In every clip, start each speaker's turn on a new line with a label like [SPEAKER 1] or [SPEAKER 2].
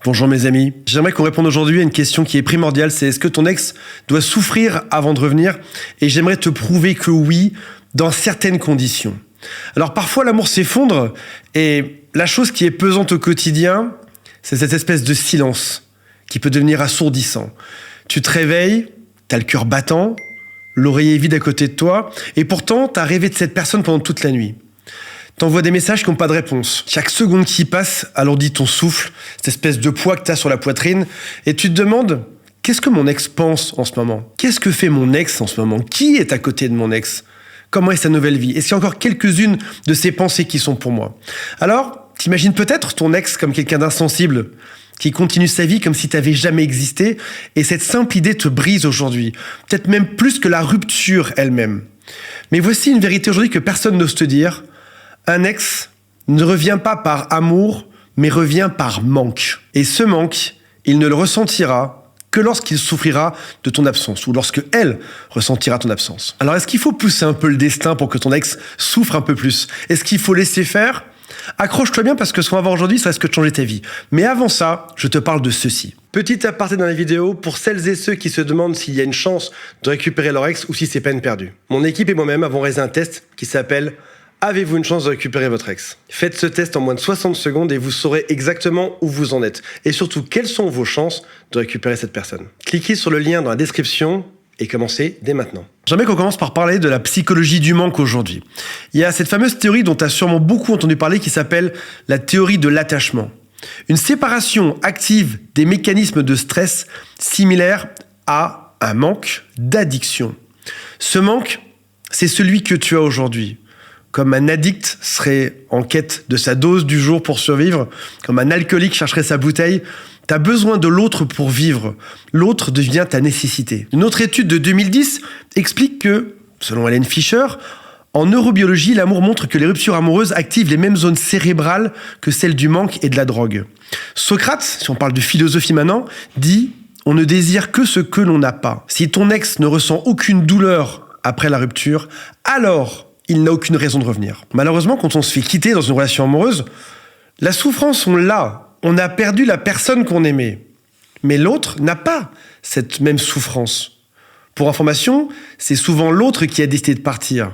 [SPEAKER 1] Bonjour mes amis, j'aimerais qu'on réponde aujourd'hui à une question qui est primordiale, c'est est-ce que ton ex doit souffrir avant de revenir? Et j'aimerais te prouver que oui, dans certaines conditions. Alors parfois l'amour s'effondre et la chose qui est pesante au quotidien, c'est cette espèce de silence qui peut devenir assourdissant. Tu te réveilles, t'as le cœur battant, l'oreiller vide à côté de toi et pourtant t'as rêvé de cette personne pendant toute la nuit. T'envoies des messages qui n'ont pas de réponse. Chaque seconde qui passe alourdit ton souffle, cette espèce de poids que t'as sur la poitrine, et tu te demandes, qu'est-ce que mon ex pense en ce moment? Qu'est-ce que fait mon ex en ce moment? Qui est à côté de mon ex? Comment est sa nouvelle vie? Est-ce qu'il y a encore quelques-unes de ces pensées qui sont pour moi? Alors, t'imagines peut-être ton ex comme quelqu'un d'insensible, qui continue sa vie comme si t'avais jamais existé, et cette simple idée te brise aujourd'hui. Peut-être même plus que la rupture elle-même. Mais voici une vérité aujourd'hui que personne n'ose te dire. Un ex ne revient pas par amour, mais revient par manque. Et ce manque, il ne le ressentira que lorsqu'il souffrira de ton absence, ou lorsque elle ressentira ton absence. Alors est-ce qu'il faut pousser un peu le destin pour que ton ex souffre un peu plus? Est-ce qu'il faut laisser faire? Accroche-toi bien parce que ce qu'on va voir aujourd'hui, ça risque de changer ta vie. Mais avant ça, je te parle de ceci. Petit aparté dans la vidéo, pour celles et ceux qui se demandent s'il y a une chance de récupérer leur ex ou si c'est peine perdue. Mon équipe et moi-même avons réalisé un test qui s'appelle « Avez-vous une chance de récupérer votre ex ?» Faites ce test en moins de 60 secondes et vous saurez exactement où vous en êtes. Et surtout, quelles sont vos chances de récupérer cette personne. Cliquez sur le lien dans la description et commencez dès maintenant. J'aimerais qu'on commence par parler de la psychologie du manque aujourd'hui. Il y a cette fameuse théorie dont tu as sûrement beaucoup entendu parler qui s'appelle la théorie de l'attachement. Une séparation active des mécanismes de stress similaires à un manque d'addiction. Ce manque, c'est celui que tu as aujourd'hui. Comme un addict serait en quête de sa dose du jour pour survivre, comme un alcoolique chercherait sa bouteille, tu as besoin de l'autre pour vivre. L'autre devient ta nécessité. Une autre étude de 2010 explique que, selon Helen Fisher, en neurobiologie, l'amour montre que les ruptures amoureuses activent les mêmes zones cérébrales que celles du manque et de la drogue. Socrate, si on parle de philosophie maintenant, dit « On ne désire que ce que l'on n'a pas ». Si ton ex ne ressent aucune douleur après la rupture, alors il n'a aucune raison de revenir. Malheureusement, quand on se fait quitter dans une relation amoureuse, la souffrance, on l'a. On a perdu la personne qu'on aimait. Mais l'autre n'a pas cette même souffrance. Pour information, c'est souvent l'autre qui a décidé de partir.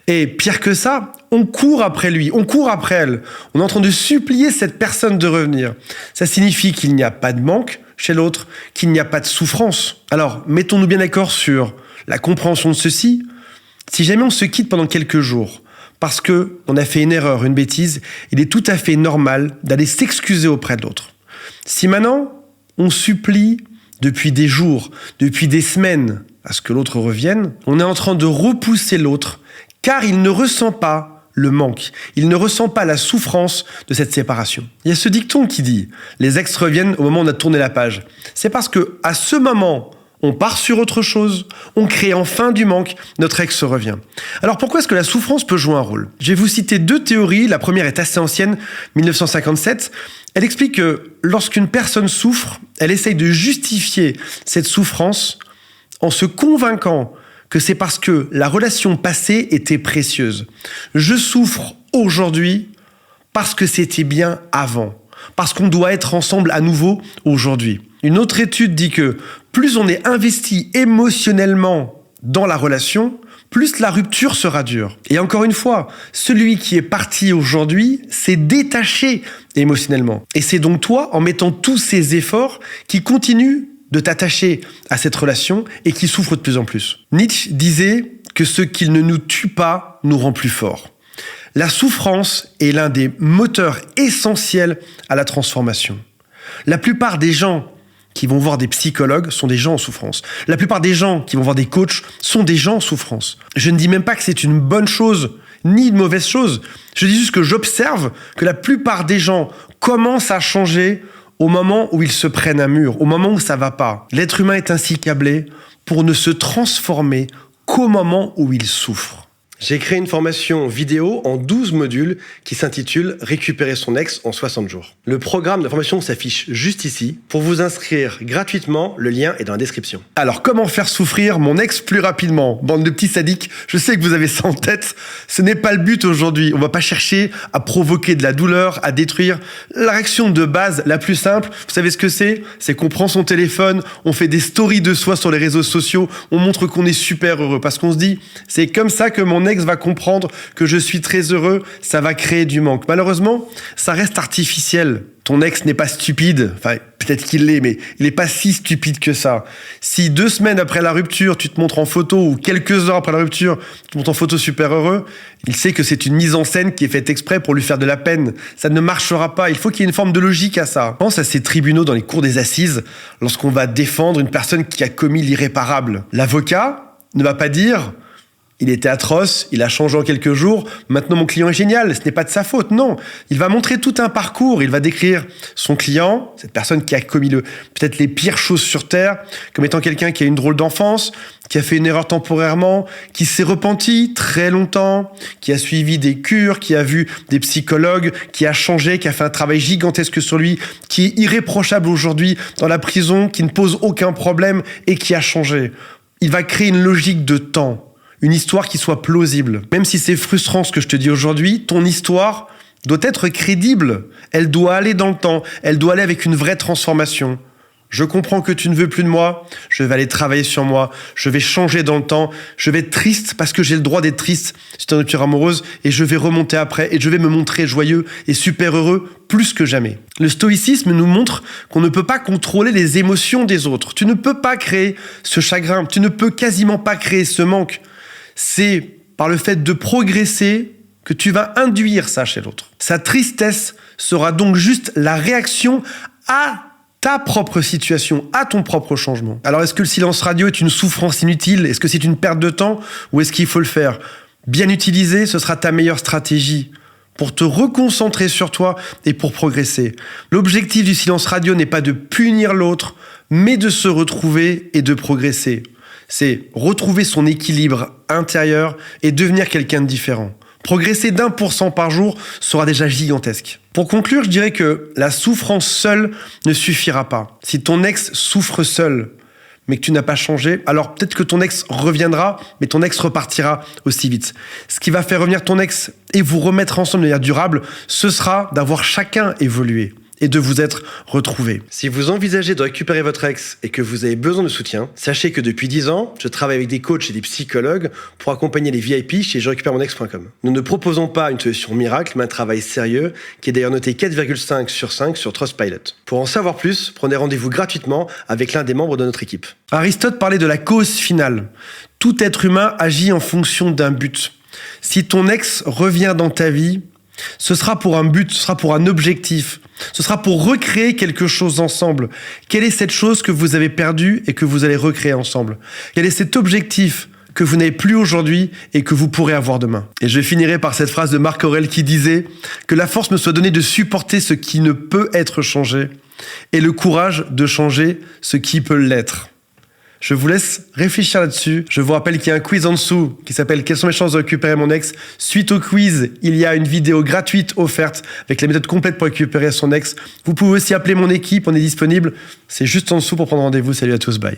[SPEAKER 1] Et pire que ça, on court après lui, on court après elle. On est en train de supplier cette personne de revenir. Ça signifie qu'il n'y a pas de manque chez l'autre, qu'il n'y a pas de souffrance. Alors, mettons-nous bien d'accord sur la compréhension de ceci. Si jamais on se quitte pendant quelques jours, parce qu'on a fait une erreur, une bêtise, il est tout à fait normal d'aller s'excuser auprès de l'autre. Si maintenant, on supplie depuis des jours, depuis des semaines, à ce que l'autre revienne, on est en train de repousser l'autre, car il ne ressent pas le manque, il ne ressent pas la souffrance de cette séparation. Il y a ce dicton qui dit « les ex reviennent au moment où on a tourné la page ». C'est parce que à ce moment, on part sur autre chose, on crée enfin du manque, notre ex revient. Alors pourquoi est-ce que la souffrance peut jouer un rôle? Je vais vous citer deux théories, la première est assez ancienne, 1957. Elle explique que lorsqu'une personne souffre, elle essaye de justifier cette souffrance en se convainquant que c'est parce que la relation passée était précieuse. Je souffre aujourd'hui parce que c'était bien avant, parce qu'on doit être ensemble à nouveau aujourd'hui. Une autre étude dit que plus on est investi émotionnellement dans la relation, plus la rupture sera dure. Et encore une fois, celui qui est parti aujourd'hui s'est détaché émotionnellement. Et c'est donc toi, en mettant tous ces efforts, qui continue de t'attacher à cette relation et qui souffre de plus en plus. Nietzsche disait que ce qui ne nous tue pas nous rend plus forts. La souffrance est l'un des moteurs essentiels à la transformation. La plupart des gens qui vont voir des psychologues sont des gens en souffrance. La plupart des gens qui vont voir des coachs sont des gens en souffrance. Je ne dis même pas que c'est une bonne chose, ni une mauvaise chose. Je dis juste que j'observe que la plupart des gens commencent à changer au moment où ils se prennent un mur, au moment où ça va pas. L'être humain est ainsi câblé pour ne se transformer qu'au moment où il souffre. J'ai créé une formation vidéo en 12 modules qui s'intitule « Récupérer son ex en 60 jours ». Le programme de formation s'affiche juste ici. Pour vous inscrire gratuitement, le lien est dans la description. Alors, comment faire souffrir mon ex plus rapidement? Bande de petits sadiques, je sais que vous avez ça en tête. Ce n'est pas le but aujourd'hui. On va pas chercher à provoquer de la douleur, à détruire. La réaction de base, la plus simple, vous savez ce que c'est? C'est qu'on prend son téléphone, on fait des stories de soi sur les réseaux sociaux, on montre qu'on est super heureux parce qu'on se dit, c'est comme ça que mon ex va comprendre que je suis très heureux, ça va créer du manque. Malheureusement, ça reste artificiel. Ton ex n'est pas stupide, enfin peut-être qu'il l'est, mais il n'est pas si stupide que ça. Si 2 semaines après la rupture, tu te montres en photo, ou quelques heures après la rupture, tu te montres en photo super heureux, il sait que c'est une mise en scène qui est faite exprès pour lui faire de la peine. Ça ne marchera pas, il faut qu'il y ait une forme de logique à ça. Pense à ces tribunaux dans les cours des assises, lorsqu'on va défendre une personne qui a commis l'irréparable. L'avocat ne va pas dire... Il était atroce, il a changé en quelques jours, maintenant mon client est génial, ce n'est pas de sa faute, non. Il va montrer tout un parcours, il va décrire son client, cette personne qui a commis peut-être les pires choses sur Terre, comme étant quelqu'un qui a une drôle d'enfance, qui a fait une erreur temporairement, qui s'est repenti très longtemps, qui a suivi des cures, qui a vu des psychologues, qui a changé, qui a fait un travail gigantesque sur lui, qui est irréprochable aujourd'hui dans la prison, qui ne pose aucun problème et qui a changé. Il va créer une logique de temps. Une histoire qui soit plausible. Même si c'est frustrant ce que je te dis aujourd'hui, ton histoire doit être crédible. Elle doit aller dans le temps. Elle doit aller avec une vraie transformation. Je comprends que tu ne veux plus de moi. Je vais aller travailler sur moi. Je vais changer dans le temps. Je vais être triste parce que j'ai le droit d'être triste. C'est une rupture amoureuse et je vais remonter après et je vais me montrer joyeux et super heureux plus que jamais. Le stoïcisme nous montre qu'on ne peut pas contrôler les émotions des autres. Tu ne peux pas créer ce chagrin. Tu ne peux quasiment pas créer ce manque. C'est par le fait de progresser que tu vas induire ça chez l'autre. Sa tristesse sera donc juste la réaction à ta propre situation, à ton propre changement. Alors est-ce que le silence radio est une souffrance inutile? Est-ce que c'est une perte de temps? Ou est-ce qu'il faut le faire? Bien utilisé, ce sera ta meilleure stratégie pour te reconcentrer sur toi et pour progresser. L'objectif du silence radio n'est pas de punir l'autre, mais de se retrouver et de progresser. C'est retrouver son équilibre intérieur et devenir quelqu'un de différent. Progresser d'1% par jour sera déjà gigantesque. Pour conclure, je dirais que la souffrance seule ne suffira pas. Si ton ex souffre seul, mais que tu n'as pas changé, alors peut-être que ton ex reviendra, mais ton ex repartira aussi vite. Ce qui va faire revenir ton ex et vous remettre ensemble de manière durable, ce sera d'avoir chacun évolué et de vous être retrouvés. Si vous envisagez de récupérer votre ex et que vous avez besoin de soutien, sachez que depuis 10 ans, je travaille avec des coachs et des psychologues pour accompagner les VIP chez jerécupèremonex.com. Nous ne proposons pas une solution miracle, mais un travail sérieux qui est d'ailleurs noté 4,5 sur 5 sur Trustpilot. Pour en savoir plus, prenez rendez-vous gratuitement avec l'un des membres de notre équipe. Aristote parlait de la cause finale. Tout être humain agit en fonction d'un but. Si ton ex revient dans ta vie, ce sera pour un but, ce sera pour un objectif. Ce sera pour recréer quelque chose ensemble. Quelle est cette chose que vous avez perdue et que vous allez recréer ensemble? Quel est cet objectif que vous n'avez plus aujourd'hui et que vous pourrez avoir demain? Et je finirai par cette phrase de Marc Aurèle qui disait que la force me soit donnée de supporter ce qui ne peut être changé et le courage de changer ce qui peut l'être. Je vous laisse réfléchir là-dessus. Je vous rappelle qu'il y a un quiz en dessous qui s'appelle « Quelles sont mes chances de récupérer mon ex ?» Suite au quiz, il y a une vidéo gratuite offerte avec la méthode complète pour récupérer son ex. Vous pouvez aussi appeler mon équipe, on est disponible. C'est juste en dessous pour prendre rendez-vous. Salut à tous, bye.